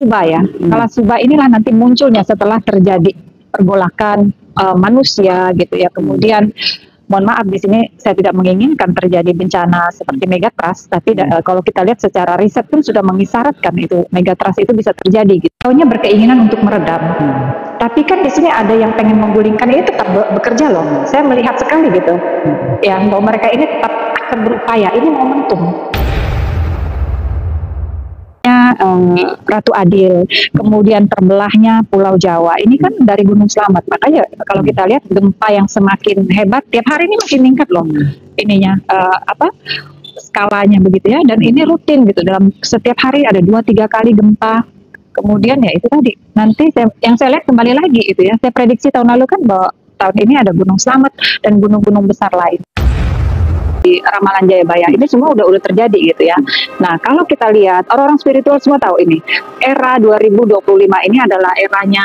Kalasuba ya. Kalasuba inilah nanti munculnya setelah terjadi pergolakan manusia gitu ya. Kemudian mohon maaf di sini saya tidak menginginkan terjadi bencana seperti megatrust, tapi kalau kita lihat secara riset pun sudah mengisyaratkan itu megatrust itu bisa terjadi gitu. Taunya berkeinginan untuk meredam. Tapi kan di sini ada yang pengen menggulingkan, ini tetap bekerja loh. Saya melihat sekali gitu. Ya, bahwa mereka ini tetap akan berupaya. Ini momentum. Ratu Adil, kemudian terbelahnya Pulau Jawa. Ini kan dari Gunung Slamet. Makanya kalau kita lihat gempa yang semakin hebat tiap hari ini makin meningkat loh. Ininya skalanya begitu ya. Dan ini rutin gitu. Dalam setiap hari ada 2-3 kali gempa. Kemudian ya itu tadi. Nanti yang saya lihat kembali lagi itu ya. Saya prediksi tahun lalu kan bahwa tahun ini ada Gunung Slamet dan gunung-gunung besar lain. Di Ramalan Jayabaya ini semua udah terjadi gitu ya. Nah, kalau kita lihat orang-orang spiritual semua tahu ini. Era 2025 ini adalah eranya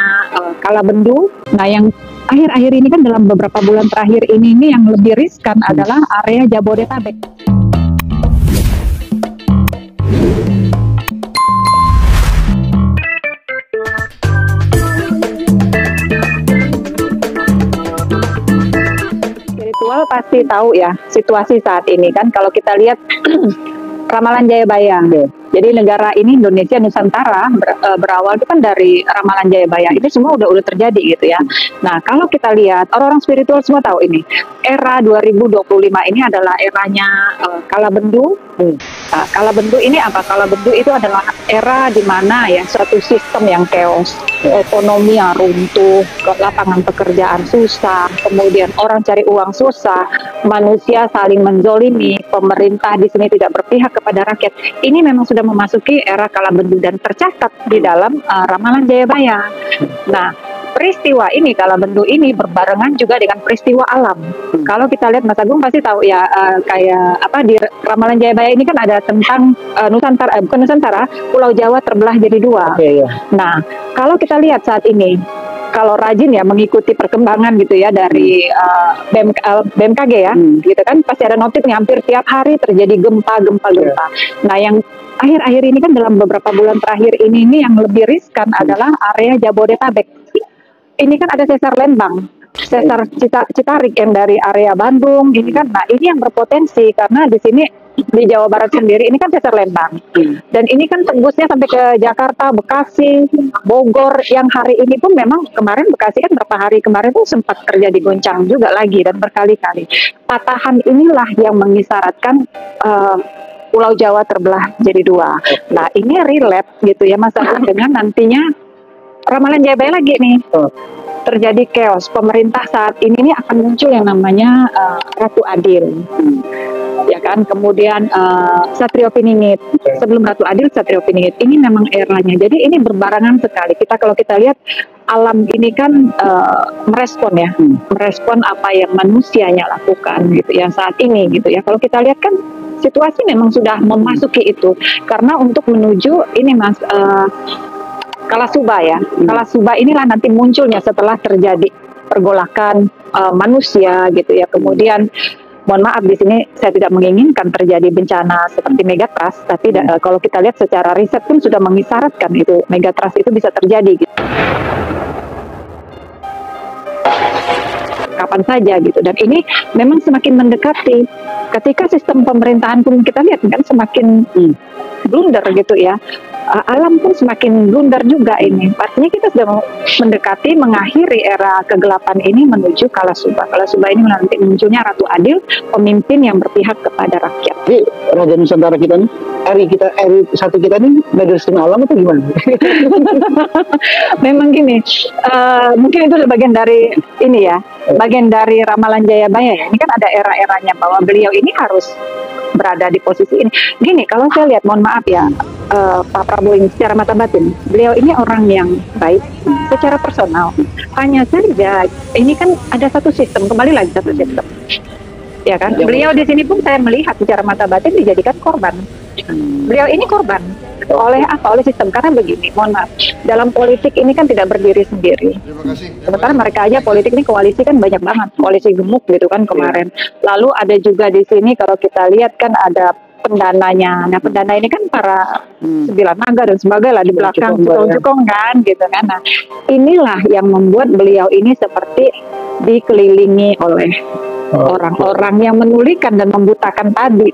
Kalabendu. Nah, yang akhir-akhir ini kan dalam beberapa bulan terakhir ini yang lebih riskan adalah area Jabodetabek. Pasti tahu ya situasi saat ini kan kalau kita lihat Ramalan Jayabaya. Jadi negara ini Indonesia Nusantara berawal itu kan dari Ramalan Jayabaya. Ini semua udah terjadi gitu ya. Nah, kalau kita lihat orang-orang spiritual semua tahu ini. Era 2025 ini adalah eranya Kalabendu. Kalabendu ini apa? Kalabendu itu adalah era di mana ya suatu sistem yang chaos, ekonomi yang runtuh, lapangan pekerjaan susah, kemudian orang cari uang susah, manusia saling menzolimi, pemerintah di sini tidak berpihak kepada rakyat. Ini memang sudah memasuki era Kalabendu dan tercatat di dalam Ramalan Jayabaya. Nah, peristiwa ini Kalabendu ini berbarengan juga dengan peristiwa alam. Kalau kita lihat Mas Agung pasti tahu ya kayak apa di Ramalan Jayabaya ini kan ada tentang Nusantara, bukan Nusantara, Pulau Jawa terbelah jadi 2. Nah, kalau kita lihat saat ini kalau rajin ya mengikuti perkembangan gitu ya dari BMKG ya, gitu kan pasti ada notifnya hampir tiap hari terjadi gempa. Nah, yang akhir-akhir ini kan dalam beberapa bulan terakhir ini yang lebih riskan adalah area Jabodetabek. Ini kan ada sesar Lembang, sesar Citarik yang dari area Bandung. Ini kan, nah ini yang berpotensi karena di sini di Jawa Barat sendiri ini kan sesar Lembang, dan ini kan tembusnya sampai ke Jakarta, Bekasi, Bogor. Yang hari ini pun memang kemarin Bekasi kan berapa hari kemarin tuh sempat terjadi goncang juga lagi dan berkali-kali. Patahan inilah yang mengisyaratkan Pulau Jawa terbelah jadi 2. Nah ini relate gitu ya Mas Agung dengan nantinya Ramalan Jayabaya lagi nih. Terjadi chaos. Pemerintah saat ini akan muncul yang namanya Ratu Adil. Ya kan, kemudian Satrio Piningit. Sebelum Ratu Adil, Satrio Piningit. Ini memang eranya. Jadi ini berbarengan sekali. Kalau kita lihat alam ini kan merespon ya, merespon apa yang manusianya lakukan gitu ya saat ini gitu ya. Kalau kita lihat kan situasi memang sudah memasuki itu. Karena untuk menuju ini Mas Kalasuba ya. Kalasuba inilah nanti munculnya setelah terjadi pergolakan manusia gitu ya. Kemudian mohon maaf di sini saya tidak menginginkan terjadi bencana seperti megatrust, tapi kalau kita lihat secara riset pun sudah mengisyaratkan itu megatrust itu bisa terjadi gitu. Kapan saja gitu, dan ini memang semakin mendekati ketika sistem pemerintahan pun kita lihat kan semakin blunder gitu ya. Alam pun semakin blunder juga ini. Artinya kita sudah mendekati mengakhiri era kegelapan ini menuju Kalasuba. Kalasuba ini nanti munculnya Ratu Adil, pemimpin yang berpihak kepada rakyat. Jadi Raja Nusantara kita nih, eri satu kita nih dari setengah alam atau gimana? Memang gini, mungkin itu bagian dari ini ya, bagian dari Ramalan Jayabaya ya. Ini kan ada era-eranya bahwa beliau ini harus berada di posisi ini. Gini, kalau saya lihat, mohon maaf ya, Pak Prabowo ini secara mata batin, beliau ini orang yang baik secara personal. Hanya saja ini kan ada satu sistem, kembali lagi satu sistem, ya kan? Beliau di sini pun saya melihat secara mata batin dijadikan korban. Beliau ini korban oleh apa? Oleh sistem. Karena begini, mohon maaf, dalam politik ini kan tidak berdiri sendiri. Sementara mereka aja politik ini koalisi kan banyak banget, koalisi gemuk gitu kan kemarin. Lalu ada juga di sini kalau kita lihat kan ada pendananya. Nah, pendana ini kan para sembilan naga dan sebagainya lah di belakang cukong-cukong kan gitu kan. Nah, inilah yang membuat beliau ini seperti dikelilingi oleh orang-orang yang menulikan dan membutakan tadi.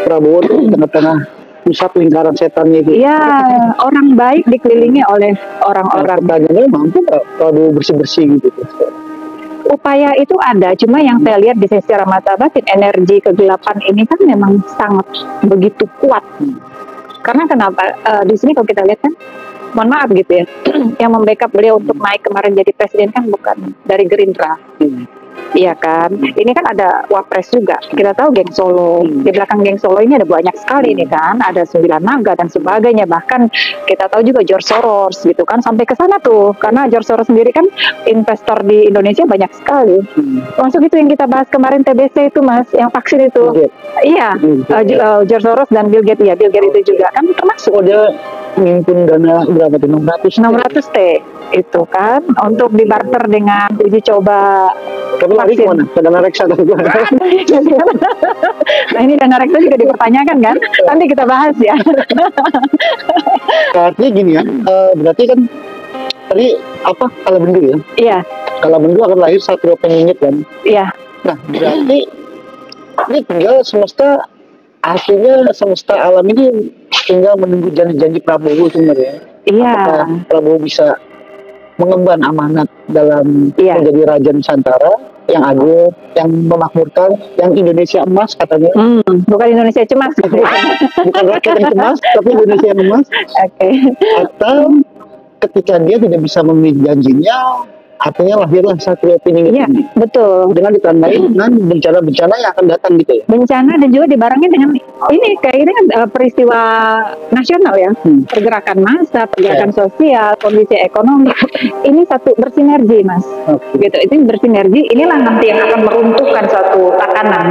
Prabowo itu tengah-tengah pusat lingkaran setannya itu. Iya, orang baik dikelilingi oleh orang-orang. Pertanyaannya mampu nggak Prabowo bersih-bersih gitu? Upaya itu ada, cuma yang saya lihat di sisi mata batin, energi kegelapan ini kan memang sangat begitu kuat. Karena kenapa? Di sini kalau kita lihat kan, mohon maaf gitu ya, yang membackup beliau untuk naik kemarin jadi presiden kan bukan dari Gerindra. Iya kan, ini kan ada wapres juga. Kita tahu geng Solo, di belakang geng Solo ini ada banyak sekali nih kan, ada 9 naga dan sebagainya. Bahkan kita tahu juga George Soros gitu kan, sampai ke sana tuh. Karena George Soros sendiri kan investor di Indonesia banyak sekali. Termasuk itu yang kita bahas kemarin TBC itu mas, yang vaksin itu. Iya, George Soros dan Bill Gates ya, Bill Gates itu juga kan termasuk. Oh dia ngimpun dana berapa tuh? 600 T itu kan untuk dibarter dengan uji coba. Tapi lari kemana? Ke dana reksa atau gimana? Nah ini dana reksa juga dipertanyakan kan? Nanti kita bahas ya. Artinya gini ya, berarti kan tadi apa kalau bendu ya? Iya. Kalau bendu akan lahir Satrio Peningit kan? Iya. Nah berarti ini tinggal semesta, artinya semesta alam ini tinggal menunggu janji-janji Prabowo sebenarnya. Iya. Apakah Prabowo bisa mengemban amanat dalam menjadi Raja Nusantara yang agung, yang memakmurkan, yang Indonesia emas katanya. Bukan Indonesia cemas. Bukan rakyat yang cemas, tapi Indonesia yang emas. Oke. Atau ketika dia tidak bisa memenuhi janjinya, artinya lahirlah Satrio Peningit. Iya, betul. Dengan ditandai dengan bencana-bencana yang akan datang gitu ya. Bencana dan juga dibarengi dengan ini kayak ini kan peristiwa nasional ya, pergerakan massa, pergerakan sosial, kondisi ekonomi. Ini satu bersinergi mas, gitu. Itu bersinergi. Inilah nanti yang akan meruntuhkan suatu tatanan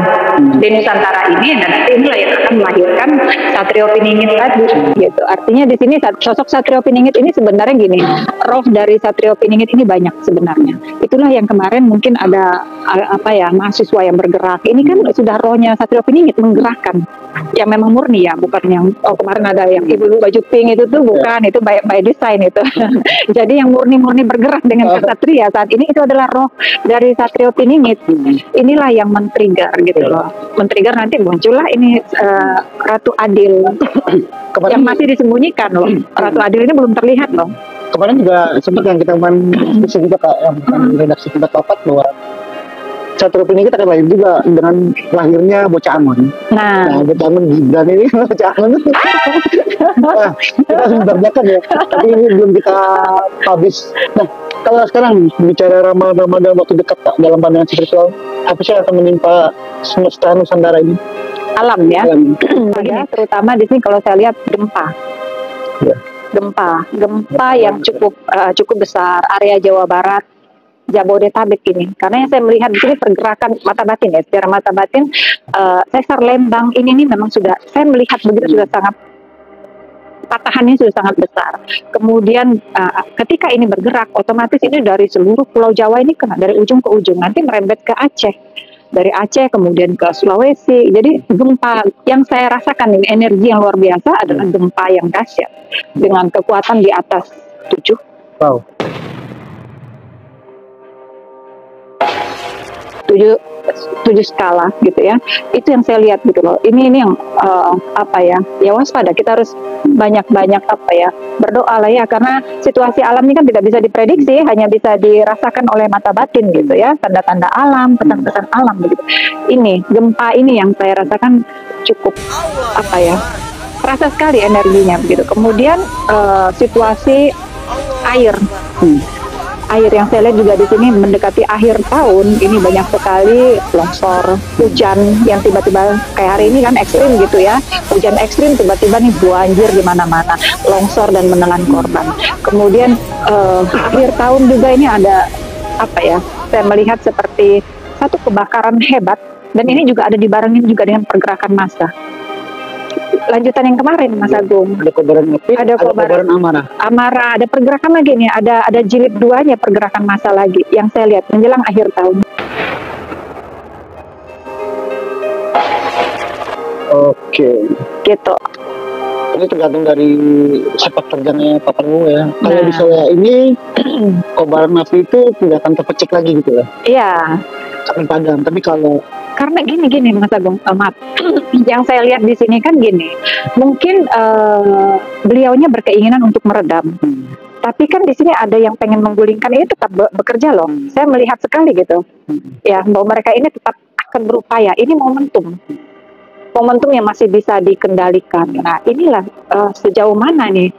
di Nusantara ini, dan nanti inilah yang akan melahirkan Satrio Peningit tadi, gitu. Artinya di sini sosok Satrio Peningit ini sebenarnya gini, roh dari Satrio Peningit ini banyak sebenarnya. Itulah yang kemarin mungkin ada mahasiswa yang bergerak. Ini kan sudah rohnya Satrio Peningit menggerakkan. Yang memang murni ya, bukan yang kemarin ada yang ibu baju pink itu tuh bukan, itu by design itu. Jadi yang murni-murni bergerak dengan kesatria saat ini itu adalah roh dari Satrio Peningit. Inilah yang men-trigger gitu loh. Men-trigger nanti muncullah ini Ratu Adil yang masih disembunyikan loh. Ratu Adil ini belum terlihat loh. Kemarin juga sempat yang kita diskusi juga redaksi tempat papat bahwa Satrio Peningit akan lahir juga dengan lahirnya Bocah Angon. Nah Bocah Angon Gibran ini Bocah Angon. Nah, kita harus membacakan ya. Tapi ini belum kita publish. Nah, kalau sekarang bicara ramalan dalam waktu dekat Kak, dalam pandangan spiritual, apa sih yang akan menimpa semesta Nusantara ini? Alam ya. Ya, terutama di sini kalau saya lihat gempa. Ya. Gempa yang cukup besar, area Jawa Barat, Jabodetabek ini. Karena yang saya melihat di sini pergerakan mata batin ya, secara mata batin, sesar Lembang ini memang sudah, saya melihat begitu sudah sangat, patahannya sudah sangat besar. Kemudian ketika ini bergerak, otomatis ini dari seluruh Pulau Jawa ini kena, dari ujung ke ujung, nanti merembet ke Aceh. Dari Aceh kemudian ke Sulawesi. Jadi gempa yang saya rasakan ini energi yang luar biasa adalah gempa yang dahsyat dengan kekuatan di atas 7. Wow. 7 skala gitu ya. Itu yang saya lihat gitu loh. Ini yang ya waspada. Kita harus banyak-banyak berdoa lah ya, karena situasi alam ini kan tidak bisa diprediksi, hanya bisa dirasakan oleh mata batin gitu ya, tanda-tanda alam, pesan-pesan alam begitu. Ini gempa ini yang saya rasakan cukup terasa sekali energinya begitu. Kemudian situasi air. Air yang saya lihat juga di sini mendekati akhir tahun ini banyak sekali longsor, hujan yang tiba-tiba kayak hari ini kan ekstrim gitu ya, hujan ekstrim tiba-tiba nih banjir di mana-mana, longsor dan menelan korban. Kemudian akhir tahun juga ini ada saya melihat seperti satu kebakaran hebat, dan ini juga ada dibarengin juga dengan pergerakan massa. Lanjutan yang kemarin Mas Agung, ada kobaran api, ada kobaran amarah, ada pergerakan lagi nih, ada jilid 2-nya pergerakan massa lagi yang saya lihat menjelang akhir tahun. Gitu. Ini tergantung dari sepak terjangnya Pak Prabowo ya. Kalau misalnya ini kobaran api itu tidak akan terpecik lagi gitu ya. Iya. Akan padam. Tapi kalau karena gini Mas Agung, maaf, yang saya lihat di sini kan gini, mungkin beliaunya berkeinginan untuk meredam. Tapi kan di sini ada yang pengen menggulingkan, ini tetap bekerja loh. Saya melihat sekali gitu, ya bahwa mereka ini tetap akan berupaya. Ini momentum yang masih bisa dikendalikan. Nah inilah sejauh mana nih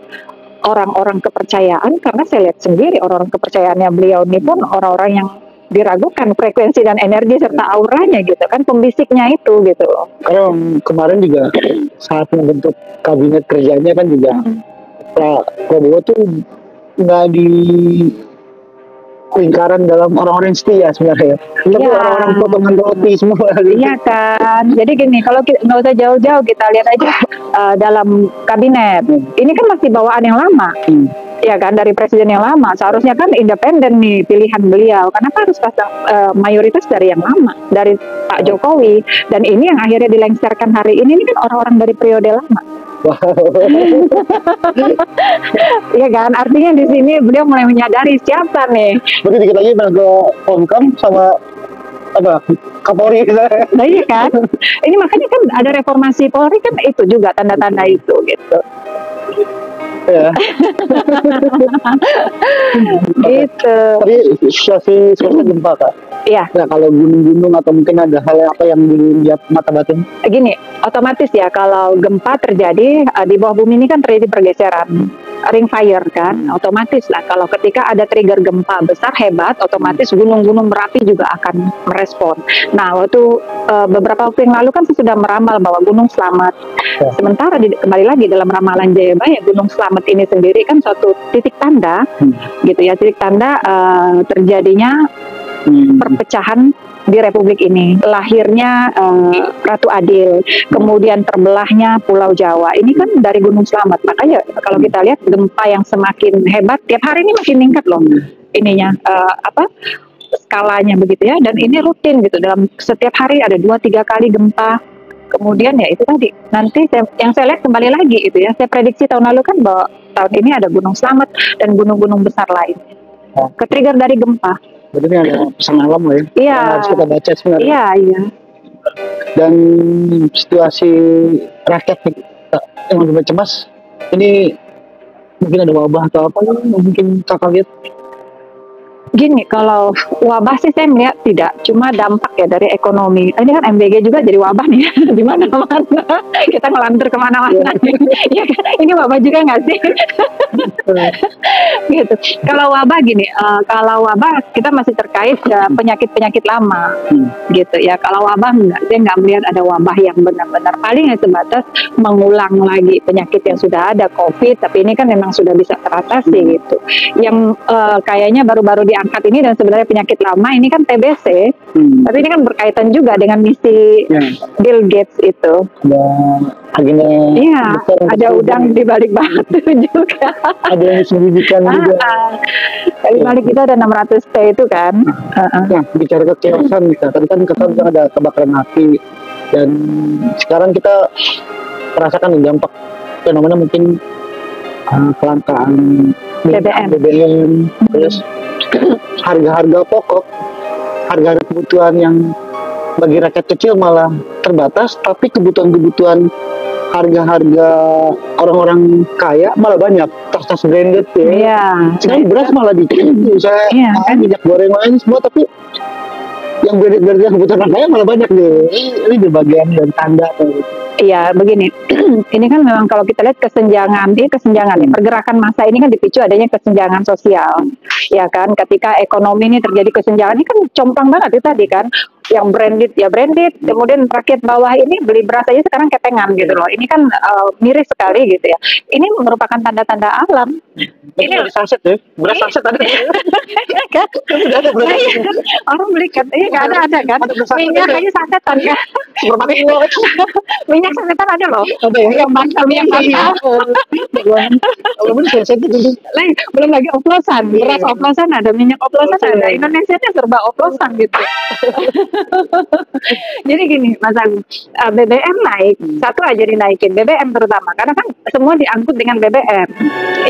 orang-orang kepercayaan, karena saya lihat sendiri orang-orang kepercayaannya beliau ini pun orang-orang yang diragukan frekuensi dan energi serta auranya gitu kan, pembisiknya itu gitu. Karena kemarin juga saat membentuk kabinet kerjanya kan juga Pak Prabowo tuh nggak di lingkaran dalam orang-orang setia sebenarnya. Tapi orang-orang potongan roti semua. Iya kan. Jadi gini, kalau nggak usah jauh-jauh, kita lihat aja dalam kabinet. Ini kan masih bawaan yang lama. Ya kan, dari presiden yang lama. Seharusnya kan independen nih pilihan beliau. Kenapa harus pasang mayoritas dari yang lama, dari Pak Jokowi? Dan ini yang akhirnya dilengsarkan hari ini kan orang-orang dari periode lama. Wow. Iya kan, artinya di sini beliau mulai menyadari siapa nih. Berarti dikit lagi Menko Polhukam sama apa Kapolri. Nah iya kan, ini makanya kan ada reformasi Polri kan itu juga tanda-tanda itu gitu. Ya. Gitu. Tapi situasi gempa Kak. Iya. Nah kalau gunung-gunung atau mungkin ada hal apa yang dilihat mata batin? Gini, otomatis ya kalau gempa terjadi di bawah bumi ini kan terjadi pergeseran ring fire kan, otomatis lah kalau ketika ada trigger gempa besar hebat, otomatis gunung-gunung Merapi juga akan merespon. Nah waktu beberapa waktu yang lalu kan saya sudah meramal bahwa Gunung Slamet. Sementara kembali lagi dalam ramalan Jayabaya, Gunung Slamet ini sendiri kan suatu titik tanda, gitu ya, titik tanda terjadinya perpecahan di Republik ini, lahirnya Ratu Adil, kemudian terbelahnya Pulau Jawa. Ini kan dari Gunung Slamet. Makanya kalau kita lihat gempa yang semakin hebat tiap hari ini makin meningkat loh ininya skalanya begitu ya, dan ini rutin gitu, dalam setiap hari ada 2-3 kali gempa. Kemudian ya itu tadi, nanti yang saya lihat kembali lagi itu ya, saya prediksi tahun lalu kan bahwa tahun ini ada Gunung Slamet dan gunung-gunung besar lain ke-trigger dari gempa. Berarti ini ada pesan alam lah ya. Iya. Yang harus kita baca sebenarnya. Iya. Dan situasi rakyat yang lebih cemas, ini mungkin ada wabah atau apa yang mungkin kakak lihat? Gini, kalau wabah sih saya melihat tidak, cuma dampak ya dari ekonomi. Ini kan MBG juga jadi wabah nih, di mana-mana. Kita ngelantur kemana-mana. Ya kan, ini wabah juga nggak sih? Gitu. Kalau wabah gini, kalau wabah kita masih terkait penyakit-penyakit lama, gitu ya. Kalau wabah enggak, saya nggak melihat ada wabah yang benar-benar, paling sebatas mengulang lagi penyakit yang sudah ada, COVID, tapi ini kan memang sudah bisa teratasi gitu. Yang kayaknya baru-baru diangkat ini dan sebenarnya penyakit lama ini kan TBC, tapi ini kan berkaitan juga dengan misi Bill Gates itu. Agenda ada udang di balik batu juga. Ada yang disembunyikan juga. Di balik itu ada 600 T itu kan. Nah, bicara kekeosan kita, tadi kan kesan ada kebakaran api, dan sekarang kita merasakan dampak fenomena mungkin kelangkaan BBM, terus harga-harga pokok, harga-harga kebutuhan yang bagi rakyat kecil malah terbatas, tapi kebutuhan-kebutuhan harga-harga orang-orang kaya malah banyak, tas-tas branded ya. Iya. Sekarang beras malah dikit, saya minyak goreng lain semua, tapi yang branded kebutuhan orang kaya malah banyak deh. Ini bagian dan tanda. Iya, begini. Ini kan memang kalau kita lihat kesenjangan ya, pergerakan massa ini kan dipicu adanya kesenjangan sosial. Ya kan, ketika ekonomi ini terjadi kesenjangan, ini kan compang banget itu tadi kan. Yang branded ya branded, kemudian rakyat bawah ini beli beras aja sekarang ketengan gitu loh. Ini kan miris sekali gitu ya. Ini merupakan tanda-tanda alam. Ini saset ya, beras saset ada. Kan? Orang beli kan, nggak ada kan? Minyak aja sasetan kan? Minyak sasetan ada loh. Ada ya? Yang bakal minyak bakal. Belum lagi oplosan, beras oplosan ada, minyak oplosan ada. Indonesia nya serba oplosan gitu. Jadi gini, Mas Agung, BBM naik, satu aja dinaikin, BBM terutama, karena kan semua diangkut dengan BBM.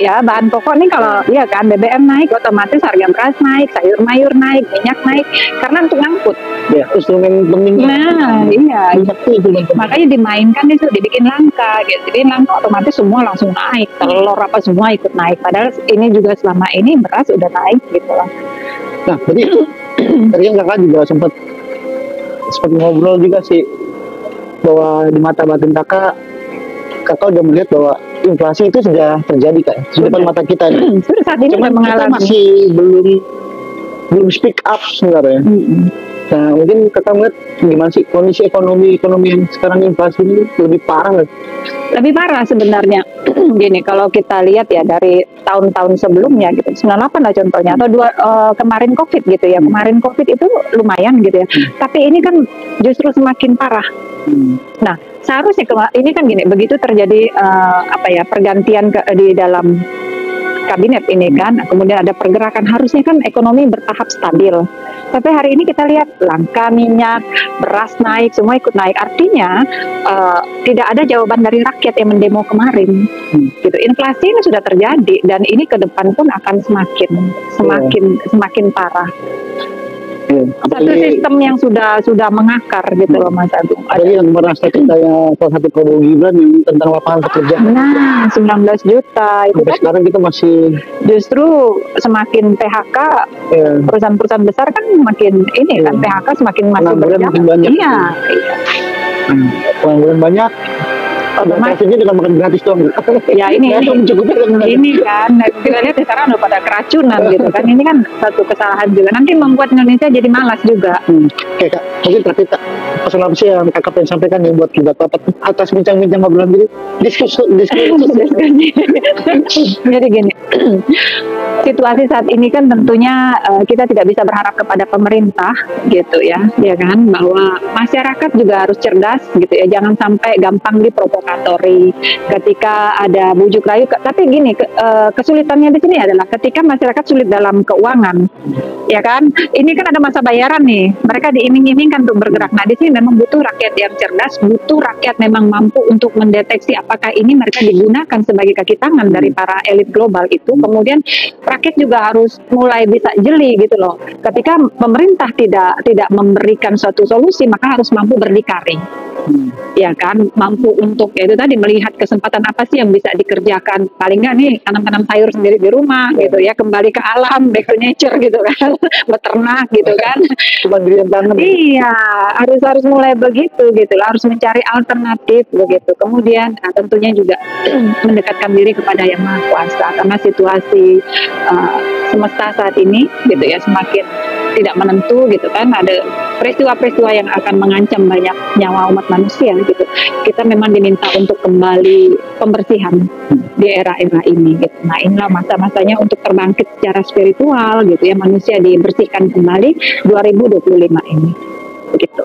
Ya, bahan pokok nih kalau iya kan BBM naik, otomatis harga beras naik, sayur mayur naik, minyak naik, karena untuk ngangkut. Ya, instrumen penting. Nah, iya. Minyak tuh instrumen penting. Makanya dimainkan itu, dibikin langka, gitu. Dibikin langka, otomatis semua langsung naik, telur apa semua ikut naik. Padahal ini juga selama ini beras udah naik gitu loh. Nah, jadi tadi kan kakak juga sempat ngobrol juga sih bahwa di mata batin kakak udah melihat bahwa inflasi itu sudah terjadi kan di depan mata kita. Sudah saat ini cuman kita masih belum speak up sebenarnya. Nah, mungkin kakak melihat gimana sih kondisi ekonomi yang sekarang inflasi ini lebih parah nggak? Lebih parah sebenarnya. Gini, kalau kita lihat ya dari tahun-tahun sebelumnya gitu, 98 lah contohnya, atau kemarin COVID gitu ya. Kemarin COVID itu lumayan gitu ya. Tapi ini kan justru semakin parah. Nah, seharusnya ini kan gini, begitu terjadi pergantian di dalam kabinet ini kan, kemudian ada pergerakan, harusnya kan ekonomi bertahap stabil. Tapi hari ini kita lihat langka minyak, beras naik, semua ikut naik. Artinya tidak ada jawaban dari rakyat yang mendemo kemarin. Gitu. Inflasi ini sudah terjadi dan ini ke depan pun akan semakin parah. Satu sistem yang sudah mengakar gitu loh Mas Agung. Ada yang merasa kayak salah satu Prabowo Gibran yang tentang lapangan pekerjaan. Nah, 19 juta itu kan sekarang kita masih justru semakin PHK, perusahaan-perusahaan besar kan makin ini kan PHK semakin masih berjalan. Iya. Pengangguran banyak. Maksudnya dengan makan gratis dong. Ya ini kan kita lihat sekarang udah pada keracunan gitu kan. Ini kan satu kesalahan juga. Nanti membuat Indonesia jadi malas juga. Oke Kak, mungkin terakhir Kak, pesan apa sih yang Kakak pengen sampaikan yang buat kita atas bincang-bincang ngobrolan gini? Diskusi. Jadi gini, situasi saat ini kan tentunya kita tidak bisa berharap kepada pemerintah gitu ya kan, bahwa masyarakat juga harus cerdas gitu ya, jangan sampai gampang diprovokatori ketika ada bujuk rayu. Tapi gini, kesulitannya di sini adalah ketika masyarakat sulit dalam keuangan, ya kan, ini kan ada masa bayaran nih, mereka diiming-imingkan untuk bergerak. Nah di sini memang butuh rakyat yang cerdas, butuh rakyat memang mampu untuk mendeteksi apakah ini mereka digunakan sebagai kaki tangan dari para elit global itu. Kemudian rakyat juga harus mulai bisa jeli gitu loh. Ketika pemerintah tidak memberikan suatu solusi, maka harus mampu berdikari. Ya kan, mampu untuk itu tadi melihat kesempatan apa sih yang bisa dikerjakan. Paling nggak nih tanam-tanam sayur sendiri di rumah gitu ya, kembali ke alam, back to nature gitu kan, beternak gitu kan. Kemandirian tanam. Iya, harus mulai begitu gitu lah, harus mencari alternatif begitu. Kemudian tentunya juga mendekatkan diri kepada Yang Maha Kuasa, karena situasi semesta saat ini gitu ya semakin tidak menentu gitu kan, ada peristiwa-peristiwa yang akan mengancam banyak nyawa umat manusia gitu. Kita memang diminta untuk kembali pembersihan di era-era ini gitu. Nah inilah masa-masanya untuk terbangkit secara spiritual gitu ya, manusia dibersihkan kembali 2025 ini begitu.